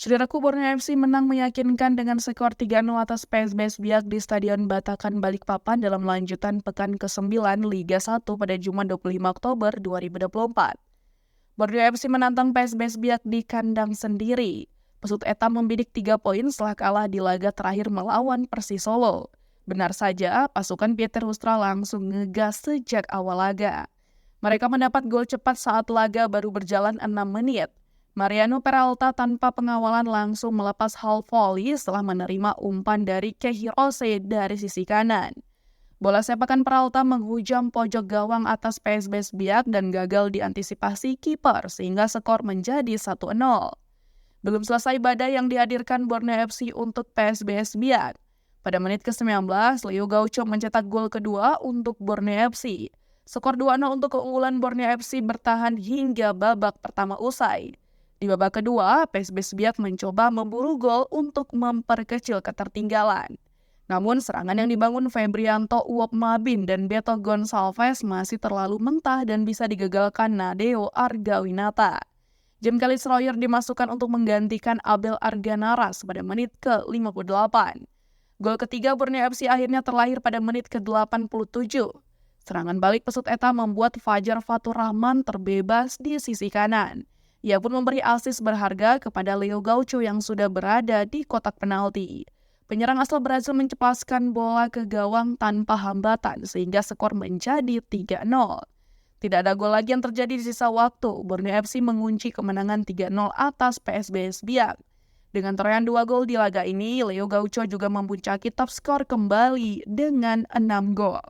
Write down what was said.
Saudaraku, Borneo FC menang meyakinkan dengan skor 3-0 atas PSBS Biak di Stadion Batakan Balikpapan dalam lanjutan pekan ke-9 Liga 1 pada Jumat 25 Oktober 2024. Borneo FC menantang PSBS Biak di kandang sendiri. Pesut Eta membidik 3 poin setelah kalah di laga terakhir melawan Persis Solo. Benar saja, pasukan Pieter Hustra langsung ngegas sejak awal laga. Mereka mendapat gol cepat saat laga baru berjalan 6 menit. Mariano Peralta tanpa pengawalan langsung melepas half volley setelah menerima umpan dari Kehirose dari sisi kanan. Bola sepakan Peralta menghujam pojok gawang atas PSBS Biak dan gagal diantisipasi kiper sehingga skor menjadi 1-0. Belum selesai badai yang dihadirkan Borneo FC untuk PSBS Biak. Pada menit ke-19, Leo Gaucho mencetak gol kedua untuk Borneo FC. Skor 2-0 untuk keunggulan Borneo FC bertahan hingga babak pertama usai. Di babak kedua, PSBS Biak mencoba memburu gol untuk memperkecil ketertinggalan. Namun serangan yang dibangun Febrianto Uop Mabin dan Beto Gonçalves masih terlalu mentah dan bisa digagalkan Nadeo Argawinata. Jim Kalis Royer dimasukkan untuk menggantikan Abel Arganaras pada menit ke-58. Gol ketiga Borneo FC akhirnya terlahir pada menit ke-87. Serangan balik Pesut Eta membuat Fajar Fatur Rahman terbebas di sisi kanan. Ia pun memberi asis berharga kepada Leo Gaucho yang sudah berada di kotak penalti. Penyerang asal Brazil mencepaskan bola ke gawang tanpa hambatan sehingga skor menjadi 3-0. Tidak ada gol lagi yang terjadi di sisa waktu. Borneo FC mengunci kemenangan 3-0 atas PSBS Biak. Dengan torehan 2 gol di laga ini, Leo Gaucho juga mempuncaki top skor kembali dengan 6 gol.